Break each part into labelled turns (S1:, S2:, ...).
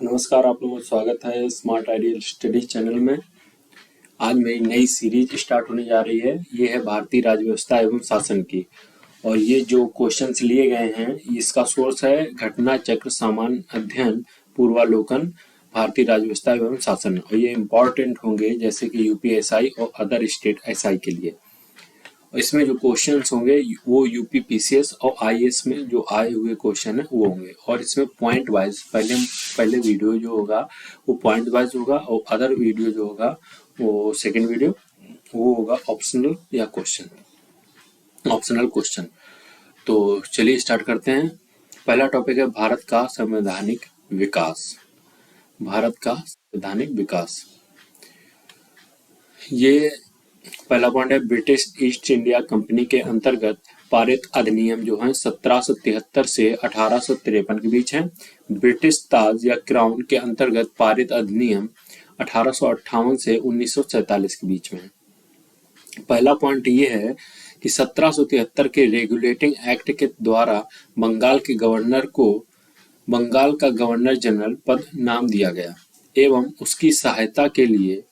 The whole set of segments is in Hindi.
S1: नमस्कार, आप लोगों का स्वागत है स्मार्ट आइडियल स्टडीज चैनल में। आज मेरी नई सीरीज स्टार्ट होने जा रही है। ये है भारतीय राज्य व्यवस्था एवं शासन की। और ये जो क्वेश्चंस लिए गए हैं, इसका सोर्स है घटना चक्र सामान्य अध्ययन पूर्वालोकन भारतीय राज्य व्यवस्था एवं शासन। और ये इम्पोर्टेंट होंगे जैसे कि यूपीएसआई और अदर स्टेट एसआई के लिए। इसमें जो क्वेश्चंस होंगे वो यूपी पीसीएस और आईएएस में जो आए हुए क्वेश्चन है वो होंगे। और इसमें पॉइंट वाइज पहले वीडियो जो होगा वो पॉइंट वाइज होगा, और अदर वीडियो जो होगा वो सेकंड वीडियो वो होगा ऑप्शनल या ऑप्शनल क्वेश्चन। तो चलिए स्टार्ट करते हैं। पहला टॉपिक है भारत का संवैधानिक विकास। भारत का संवैधानिक विकास, ये पहला पॉइंट है। ब्रिटिश ईस्ट इंडिया कंपनी के अंतर्गत पारित अधिनियम जो है 1773 से 1853 के बीच है। ब्रिटिश ताज या क्राउन के अंतर्गत पारित अधिनियम 1858 से 1947 के बीच में है। पहला पॉइंट ये है कि 1773 के रेगुलेटिंग एक्ट के द्वारा बंगाल के गवर्नर को बंगाल का गवर्नर जनरल पद नाम दिया गया एवं उसकी सहायता के लिए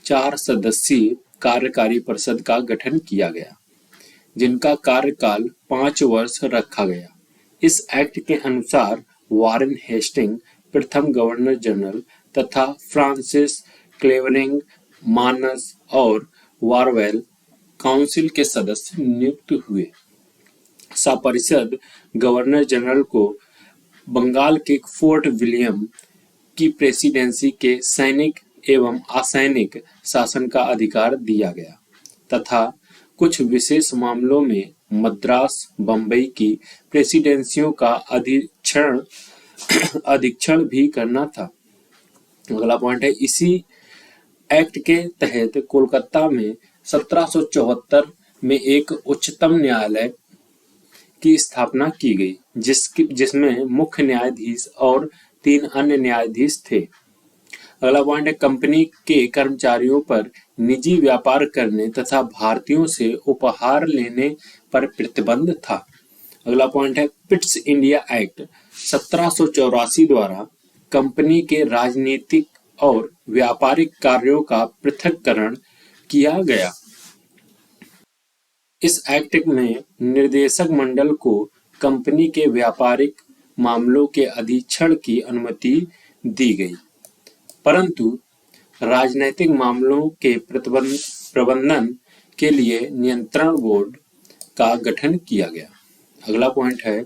S1: 4 सदस्यीय कार्यकारी परिषद का गठन किया गया, जिनका कार्यकाल 5 वर्ष रखा गया। इस एक्ट के अनुसार वारेन हेस्टिंग प्रथम गवर्नर जनरल तथा फ्रांसिस क्लेवरिंग, मानस और वारवेल काउंसिल के सदस्य नियुक्त हुए। परिषद गवर्नर जनरल को बंगाल के फोर्ट विलियम की प्रेसिडेंसी के सैनिक एवं असैनिक शासन का अधिकार दिया गया तथा कुछ विशेष मामलों में मद्रास, बंबई की प्रेसिडेंसियों का अधीक्षण भी करना था। अगला पॉइंट है, इसी एक्ट के तहत कोलकाता में 1774 में एक उच्चतम न्यायालय की स्थापना की गई, जिसमें मुख्य न्यायाधीश और 3 अन्य न्यायाधीश थे। अगला पॉइंट है, कंपनी के कर्मचारियों पर निजी व्यापार करने तथा भारतीयों से उपहार लेने पर प्रतिबंध था। अगला पॉइंट है, पिट्स इंडिया एक्ट 1784 द्वारा कंपनी के राजनीतिक और व्यापारिक कार्यों का पृथक्करण किया गया। इस एक्ट में निर्देशक मंडल को कंपनी के व्यापारिक मामलों के अधीक्षण की अनुमति दी गई, परंतु राजनैतिक मामलों के प्रबंधन के लिए नियंत्रण बोर्ड का गठन किया गया। अगला पॉइंट है,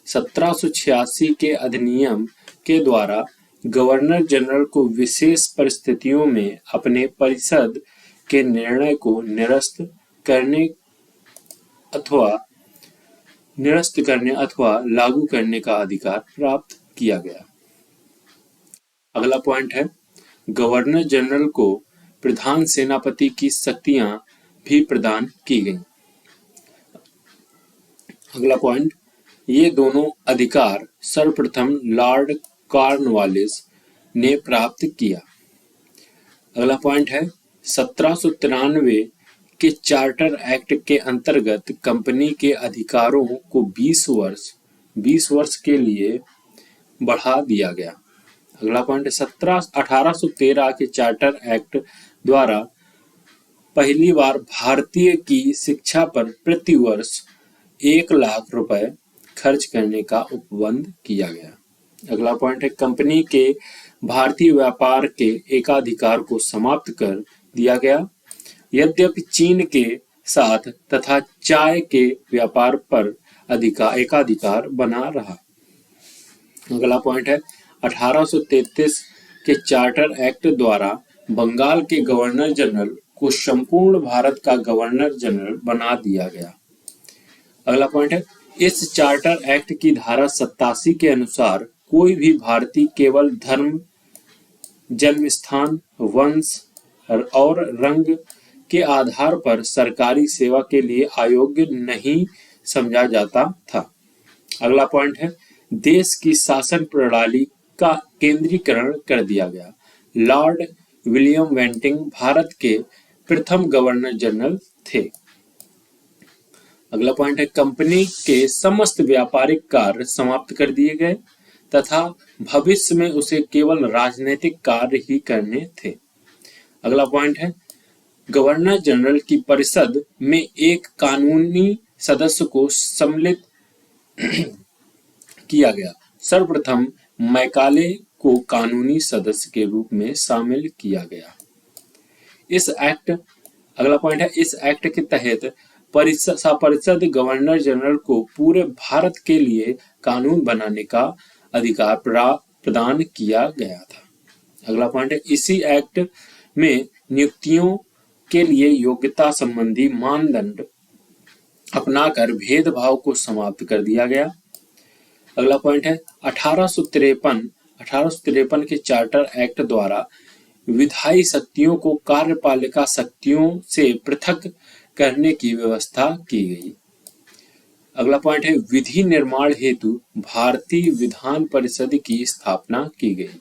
S1: 1786 के अधिनियम के द्वारा गवर्नर जनरल को विशेष परिस्थितियों में अपने परिषद के निर्णय को निरस्त करने अथवा लागू करने का अधिकार प्राप्त किया गया। अगला पॉइंट है, गवर्नर जनरल को प्रधान सेनापति की शक्तियां भी प्रदान की गईं। अगला पॉइंट, ये दोनों अधिकार सर्वप्रथम लॉर्ड कॉर्नवालिस ने प्राप्त किया। अगला पॉइंट है, 1793 के चार्टर एक्ट के अंतर्गत कंपनी के अधिकारों को 20 वर्ष के लिए बढ़ा दिया गया। अगला पॉइंट, 1813 के चार्टर एक्ट द्वारा पहली बार भारतीय की शिक्षा पर प्रति वर्ष 1 लाख रुपए खर्च करने का उपबंध किया गया। अगला पॉइंट है, कंपनी के भारतीय व्यापार के एकाधिकार को समाप्त कर दिया गया, यद्यपि चीन के साथ तथा चाय के व्यापार पर एकाधिकार बना रहा। अगला पॉइंट है, 1833 के चार्टर एक्ट द्वारा बंगाल के गवर्नर जनरल को संपूर्ण भारत का गवर्नर जनरल बना दिया गया। अगला पॉइंट है, इस चार्टर एक्ट की धारा 87 के अनुसार कोई भी भारतीय केवल धर्म, जन्म स्थान, वंश और रंग के आधार पर सरकारी सेवा के लिए अयोग्य नहीं समझा जाता था। अगला पॉइंट है, देश की शासन प्रणाली का केंद्रीकरण कर दिया गया। लॉर्ड विलियम बेंटिंग भारत के प्रथम गवर्नर जनरल थे। अगला पॉइंट है, कंपनी के समस्त व्यापारिक कार्य समाप्त कर दिए गए तथा भविष्य में उसे केवल राजनीतिक कार्य ही करने थे। अगला पॉइंट है, गवर्नर जनरल की परिषद में एक कानूनी सदस्य को सम्मिलित किया गया। सर्वप्रथम मैकाले को कानूनी सदस्य के रूप में शामिल किया गया। इस एक्ट, अगला पॉइंट है, इस एक्ट के तहत परिषद गवर्नर जनरल को पूरे भारत के लिए कानून बनाने का अधिकार प्रदान किया गया था। अगला पॉइंट है, इसी एक्ट में नियुक्तियों के लिए योग्यता संबंधी मानदंड अपनाकर भेदभाव को समाप्त कर दिया गया। अगला पॉइंट है, 1853 के चार्टर एक्ट द्वारा विधायी शक्तियों को कार्यपालिका शक्तियों से पृथक करने की व्यवस्था की गई। अगला पॉइंट है, विधि निर्माण हेतु भारतीय विधान परिषद की स्थापना की गई।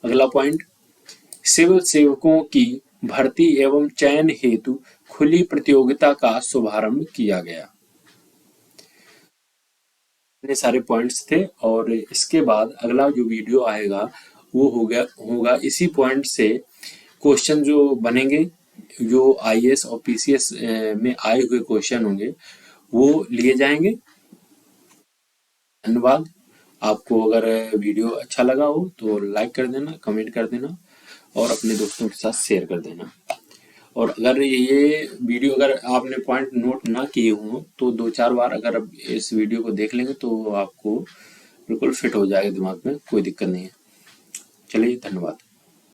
S1: अगला पॉइंट, सिविल सेवकों की भर्ती एवं चयन हेतु खुली प्रतियोगिता का शुभारंभ किया गया। इतने सारे पॉइंट्स थे और इसके बाद अगला जो वीडियो आएगा वो होगा इसी पॉइंट से क्वेश्चन जो बनेंगे, जो आईएएस और पीसीएस में आए हुए क्वेश्चन होंगे वो लिए जाएंगे। धन्यवाद। आपको अगर वीडियो अच्छा लगा हो तो लाइक कर देना, कमेंट कर देना और अपने दोस्तों के साथ शेयर कर देना। और अगर ये वीडियो अगर आपने पॉइंट नोट ना किए हों तो 2-4 बार अगर आप इस वीडियो को देख लेंगे तो आपको बिल्कुल फिट हो जाएगा दिमाग में, कोई दिक्कत नहीं है। चलिए, धन्यवाद।